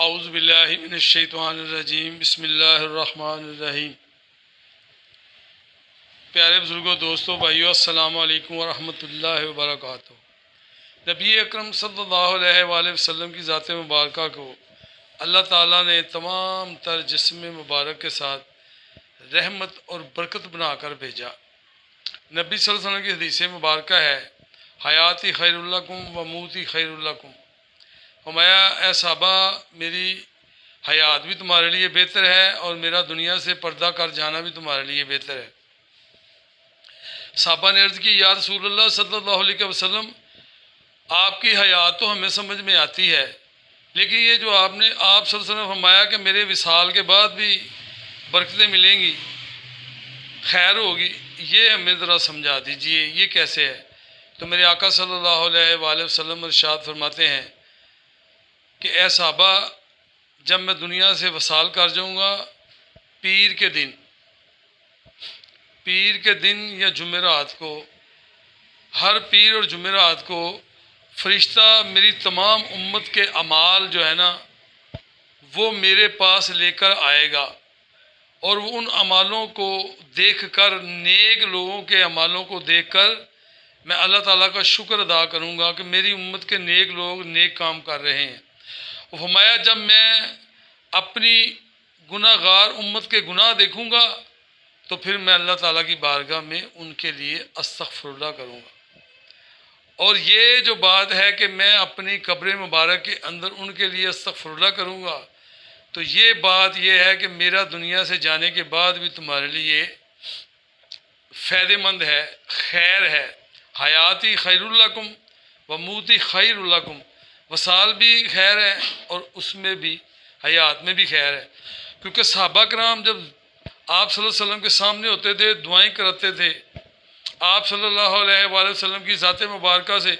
اعوذ باللہ من الشیطان الرجیم بسم اللہ الرحمن الرحیم۔ پیارے بزرگوں، دوستوں، بھائیوں، السلام علیکم ورحمۃ اللہ وبرکاتہ۔ نبی اکرم صلی اللہ علیہ وآلہ وسلم کی ذات مبارکہ کو اللہ تعالیٰ نے تمام تر جسم مبارک کے ساتھ رحمت اور برکت بنا کر بھیجا۔ نبی صلی اللہ علیہ وسلم کی حدیث مبارکہ ہے، حیاتی خیر لکم و موتی خیر لکم۔ فرمایا، اے صحابہ، میری حیات بھی تمہارے لیے بہتر ہے اور میرا دنیا سے پردہ کر جانا بھی تمہارے لیے بہتر ہے۔ صحابہ نے عرض کی، یا رسول اللہ صلی اللہ علیہ وسلم، آپ کی حیات تو ہمیں سمجھ میں آتی ہے، لیکن یہ جو آپ صلی اللہ علیہ وسلم فرمایا کہ میرے وصال کے بعد بھی برکتیں ملیں گی، خیر ہوگی، یہ ہمیں ذرا سمجھا دیجئے، یہ کیسے ہے؟ تو میرے آقا صلی اللہ علیہ وآلہ وسلم ارشاد فرماتے ہیں کہ اے صحابہ، جب میں دنیا سے وصال کر جاؤں گا، پیر کے دن یا جمعرات کو، ہر پیر اور جمعرات کو فرشتہ میری تمام امت کے اعمال جو ہے نا وہ میرے پاس لے کر آئے گا، اور وہ ان اعمالوں کو دیکھ کر، نیک لوگوں کے اعمالوں کو دیکھ کر میں اللہ تعالیٰ کا شکر ادا کروں گا کہ میری امت کے نیک لوگ نیک کام کر رہے ہیں۔ فرمایا، جب میں اپنی گناہ گار امت کے گناہ دیکھوں گا تو پھر میں اللہ تعالیٰ کی بارگاہ میں ان کے لیے استغفر اللہ کروں گا، اور یہ جو بات ہے کہ میں اپنی قبر مبارک کے اندر ان کے لیے استغفر اللہ کروں گا، تو یہ بات یہ ہے کہ میرا دنیا سے جانے کے بعد بھی تمہارے لیے فائدہ مند ہے، خیر ہے۔ حیاتی خیر لکم و موتی خیر لکم، وصال بھی خیر ہے اور اس میں بھی، حیات میں بھی خیر ہے۔ کیونکہ صحابہ کرام جب آپ صلی اللہ علیہ وسلم کے سامنے ہوتے تھے، دعائیں کرتے تھے، آپ صلی اللہ علیہ وآلہ وسلم کی ذات مبارکہ سے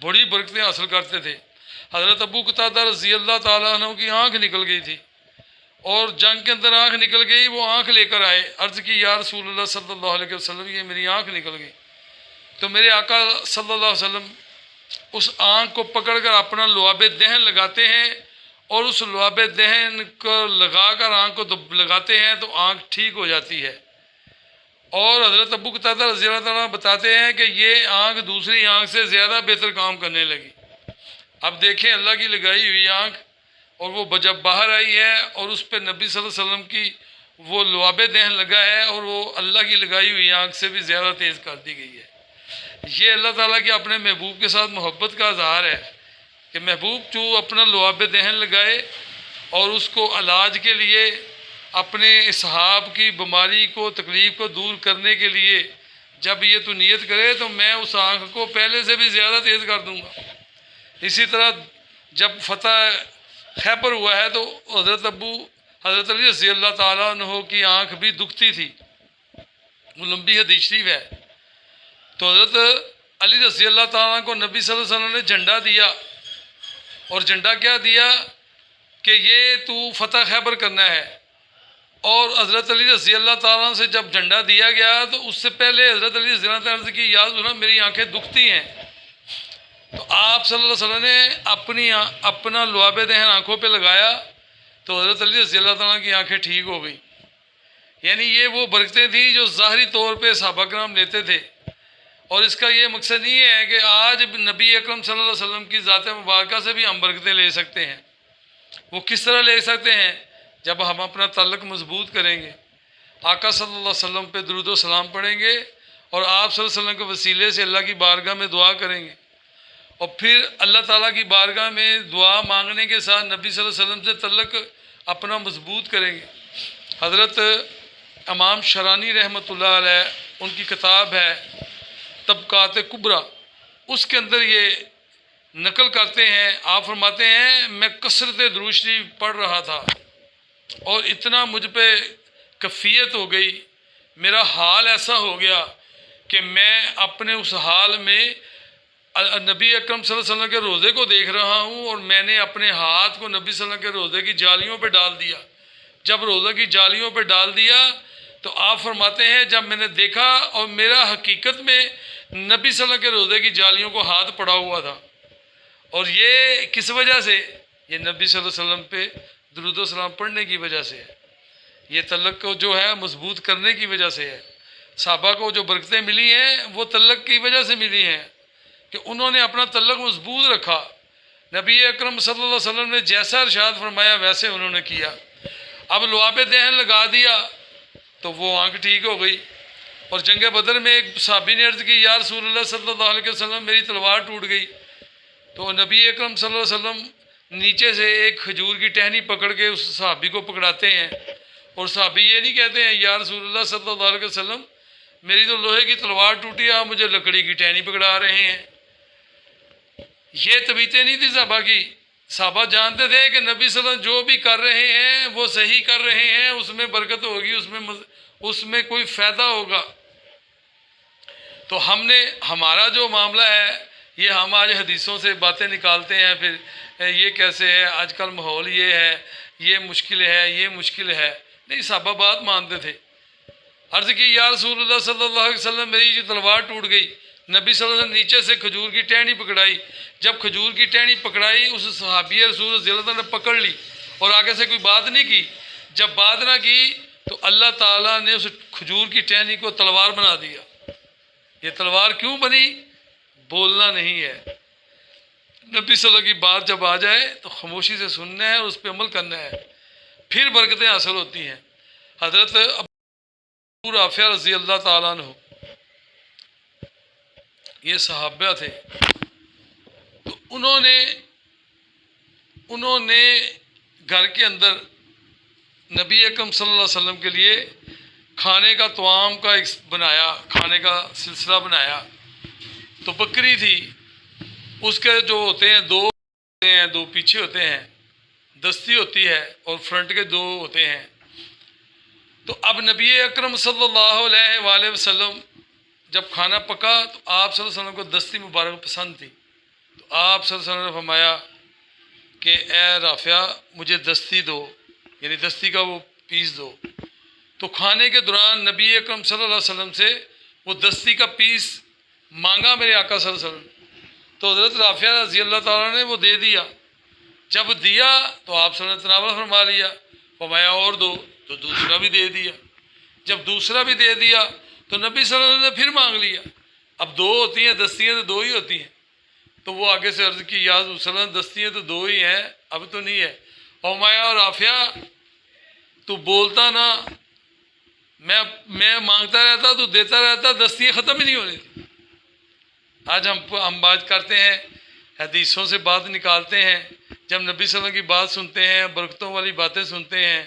بڑی برکتیں حاصل کرتے تھے۔ حضرت ابو قتادہ رضی اللہ تعالیٰ عنہ کی آنکھ نکل گئی تھی، اور جنگ کے اندر آنکھ نکل گئی، وہ آنکھ لے کر آئے، عرض کی، یا رسول اللہ صلی اللہ علیہ وسلم، یہ میری آنکھ نکل گئی۔ تو میرے آقا صلی اللہ علیہ وسلم اس آنکھ کو پکڑ کر اپنا لعاب دہن لگاتے ہیں، اور اس لعاب دہن کو لگا کر آنکھ کو لگاتے ہیں تو آنکھ ٹھیک ہو جاتی ہے۔ اور حضرت ابو قتادہ رضی اللہ تعالیٰ بتاتے ہیں کہ یہ آنکھ دوسری آنکھ سے زیادہ بہتر کام کرنے لگی۔ اب دیکھیں، اللہ کی لگائی ہوئی آنکھ، اور وہ جب باہر آئی ہے اور اس پہ نبی صلی اللہ علیہ وسلم کی وہ لعاب دہن لگا ہے، اور وہ اللہ کی لگائی ہوئی آنکھ سے بھی زیادہ تیز کر دی گئی ہے۔ یہ اللہ تعالیٰ کے اپنے محبوب کے ساتھ محبت کا اظہار ہے کہ محبوب جو اپنا لعاب دہن لگائے اور اس کو علاج کے لیے، اپنے اصحاب کی بیماری کو، تکلیف کو دور کرنے کے لیے جب یہ تو نیت کرے تو میں اس آنکھ کو پہلے سے بھی زیادہ تیز کر دوں گا۔ اسی طرح جب فتح خیبر ہوا ہے تو حضرت علی رضی اللہ تعالیٰ عنہ کی آنکھ بھی دکھتی تھی، وہ لمبی حدیث شریف ہے۔ تو حضرت علی رضی اللہ تعالیٰ کو نبی صلی اللہ علیہ وسلم نے جھنڈا دیا، اور جھنڈا کیا دیا کہ یہ تو فتح خیبر کرنا ہے۔ اور حضرت علی رضی اللہ تعالیٰ سے جب جھنڈا دیا گیا تو اس سے پہلے حضرت علی رضی اللہ تعالیٰ کی، یا رسول اللہ، میری آنکھیں دکھتی ہیں۔ تو آپ صلی اللہ علیہ وسلم نے اپنا لعاب دہن آنکھوں پہ لگایا تو حضرت علی رضی اللہ تعالیٰ کی آنکھیں ٹھیک ہو گئی۔ یعنی یہ وہ برکتیں تھیں جو ظاہری طور پہ صحابہ کرام لیتے تھے، اور اس کا یہ مقصد نہیں ہے کہ آج نبی اکرم صلی اللہ علیہ وسلم کی ذات مبارکہ سے بھی ہم برکتیں لے سکتے ہیں۔ وہ کس طرح لے سکتے ہیں؟ جب ہم اپنا تعلق مضبوط کریں گے، آقا صلی اللہ علیہ وسلم پہ درود و سلام پڑھیں گے، اور آپ صلی اللہ علیہ وسلم کے وسیلے سے اللہ کی بارگاہ میں دعا کریں گے، اور پھر اللہ تعالیٰ کی بارگاہ میں دعا مانگنے کے ساتھ نبی صلی اللہ علیہ وسلم سے تعلق اپنا مضبوط کریں گے۔ حضرت امام شرانی رحمۃ اللہ علیہ، ان کی کتاب ہے طبقات کبریٰ، اس کے اندر یہ نقل کرتے ہیں، آپ فرماتے ہیں، میں کثرت درود شریف پڑھ رہا تھا اور اتنا مجھ پہ کفیت ہو گئی، میرا حال ایسا ہو گیا کہ میں اپنے اس حال میں نبی اکرم صلی اللہ علیہ وسلم کے روضے کو دیکھ رہا ہوں، اور میں نے اپنے ہاتھ کو نبی صلی اللہ علیہ وسلم کے روضے کی جالیوں پہ ڈال دیا۔ جب روضے کی جالیوں پہ ڈال دیا تو آپ فرماتے ہیں، جب میں نے دیکھا اور میرا حقیقت میں نبی صلی اللہ علیہ وسلم کے روضے کی جالیوں کو ہاتھ پڑا ہوا تھا، اور یہ کس وجہ سے؟ یہ نبی صلی اللہ علیہ وسلم پہ درود و سلام پڑھنے کی وجہ سے ہے، یہ تعلق کو جو ہے مضبوط کرنے کی وجہ سے ہے۔ صحابہ کو جو برکتیں ملی ہیں وہ تعلق کی وجہ سے ملی ہیں کہ انہوں نے اپنا تعلق مضبوط رکھا، نبی اکرم صلی اللہ علیہ وسلم نے جیسا ارشاد فرمایا ویسے انہوں نے کیا۔ اب لعاب دہن لگا دیا تو وہ آنکھ ٹھیک ہو گئی۔ اور جنگ بدر میں ایک صحابی نے عرض کی یا رسول اللہ صلی اللہ علیہ وسلم میری تلوار ٹوٹ گئی، تو نبی اکرم صلی اللہ علیہ وسلم نیچے سے ایک کھجور کی ٹہنی پکڑ کے اس صحابی کو پکڑاتے ہیں، اور صحابی یہ نہیں کہتے ہیں یا رسول اللہ صلی اللہ علیہ وسلم میری تو لوہے کی تلوار ٹوٹی، آپ مجھے لکڑی کی ٹہنی پکڑا رہے ہیں۔ یہ طبیعتیں نہیں تھی صحابہ کی۔ صحابہ جانتے تھے کہ نبی صلی اللہ علیہ وسلم جو بھی کر رہے ہیں وہ صحیح کر رہے ہیں، اس میں برکت ہوگی، اس میں کوئی فائدہ ہوگا۔ تو ہمارا جو معاملہ ہے یہ ہم آج حدیثوں سے باتیں نکالتے ہیں، پھر یہ کیسے ہے، آج کل ماحول یہ ہے، یہ مشکل ہے، یہ مشکل ہے۔ نہیں، صحابہ بات مانتے تھے۔ عرض کی یا رسول اللہ صلی اللہ علیہ وسلم میری جو تلوار ٹوٹ گئی، نبی صلی اللہ علیہ وسلم نیچے سے کھجور کی ٹہنی پکڑائی، جب کھجور کی ٹہنی پکڑائی اس صحابی رسول رضی اللہ عنہ نے پکڑ لی اور آگے سے کوئی بات نہیں کی۔ جب بات نہ کی تو اللہ تعالیٰ نے اس کھجور کی ٹہنی کو تلوار بنا دیا۔ یہ تلوار کیوں بنی؟ بولنا نہیں ہے، نبی صلی اللہ علیہ وسلم کی بات جب آ جائے تو خاموشی سے سننا ہے اور اس پہ عمل کرنا ہے، پھر برکتیں حاصل ہوتی ہیں۔ حضرت ابو رافع رضی اللہ تعالیٰ عنہ یہ صحابہ تھے، تو انہوں نے گھر کے اندر نبی اکرم صلی اللہ علیہ وسلم کے لیے کھانے کا طعام کا ایک بنایا، کھانے کا سلسلہ بنایا۔ تو بکری تھی، اس کے جو ہوتے ہیں دو پیچھے ہوتے ہیں، دستی ہوتی ہے اور فرنٹ کے دو ہوتے ہیں۔ تو اب نبی اکرم صلی اللہ علیہ وآلہ وسلم جب کھانا پکا تو آپ صلی اللہ علیہ وسلم کو دستی مبارک پسند تھی، تو آپ صلی اللہ علیہ وسلم نے فرمایا کہ اے رافع مجھے دستی دو، یعنی دستی کا وہ پیس دو۔ تو کھانے کے دوران نبی اکرم صلی اللہ علیہ وسلم سے وہ دستی کا پیس مانگا میرے آقا صلی اللہ علیہ وسلم، تو حضرت رافع رضی اللہ تعالیٰ نے وہ دے دیا۔ جب دیا تو آپ صلی اللہ علیہ وسلم نے تناول فرما لیا، فرمایا اور دو، تو دوسرا بھی دے دیا۔ جب دوسرا بھی دے دیا تو نبی صلی اللہ علیہ وسلم نے پھر مانگ لیا۔ اب دو ہوتی ہیں دستیاں، تو دو ہی ہوتی ہیں۔ تو وہ آگے سے عرض کی یا رسول اللہ صلی اللہ علیہ وسلم دستیاں تو دو ہی ہیں، اب تو نہیں ہے۔ فرمایا اور رافع تو بولتا نا، میں مانگتا رہتا تو دیتا رہتا، دستیاں ختم ہی نہیں ہونی تھی۔ آج ہم بات کرتے ہیں، حدیثوں سے بات نکالتے ہیں، جب نبی صلی اللہ علیہ وسلم کی بات سنتے ہیں، برکتوں والی باتیں سنتے ہیں،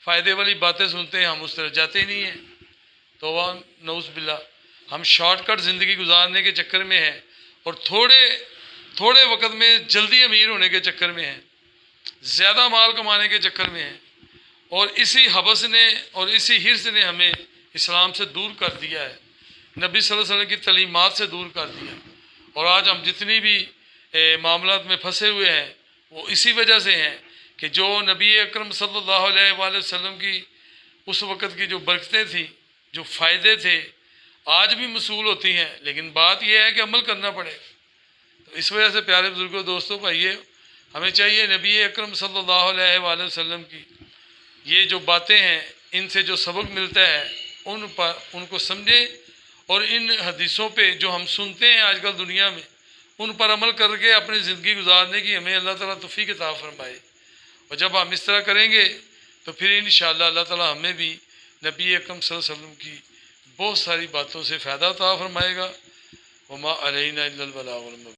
فائدے والی باتیں سنتے ہیں، ہم اس طرح جاتے ہی نہیں ہیں۔ تو نعوذ باللہ، ہم شارٹ کٹ زندگی گزارنے کے چکر میں ہیں اور تھوڑے وقت میں جلدی امیر ہونے کے چکر میں ہیں، زیادہ مال کمانے کے چکر میں ہیں، اور اسی حوث نے اور اسی حرص نے ہمیں اسلام سے دور کر دیا ہے، نبی صلی اللہ علیہ وسلم کی تعلیمات سے دور کر دیا۔ اور آج ہم جتنی بھی معاملات میں پھنسے ہوئے ہیں وہ اسی وجہ سے ہیں کہ جو نبی اکرم صلی اللہ علیہ وآلہ وسلم کی اس وقت کی جو برکتیں تھیں، جو فائدے تھے، آج بھی موصول ہوتی ہیں، لیکن بات یہ ہے کہ عمل کرنا پڑے۔ تو اس وجہ سے پیارے بزرگوں، دوستوں، بھائیے، ہمیں چاہیے نبی اکرم صلی اللہ علیہ وآلہ وسلم کی یہ جو باتیں ہیں، ان سے جو سبق ملتا ہے ان کو سمجھیں، اور ان حدیثوں پہ جو ہم سنتے ہیں آج کل دنیا میں، ان پر عمل کر کے اپنی زندگی گزارنے کی ہمیں اللہ تعالیٰ توفیق عطا فرمائے۔ اور جب ہم اس طرح کریں گے تو پھر انشاءاللہ اللہ تعالیٰ ہمیں بھی نبی اکرم صلی اللہ علیہ وسلم کی بہت ساری باتوں سے فائدہ عطا فرمائے گا۔ وما علینا الا البلاغ المبین۔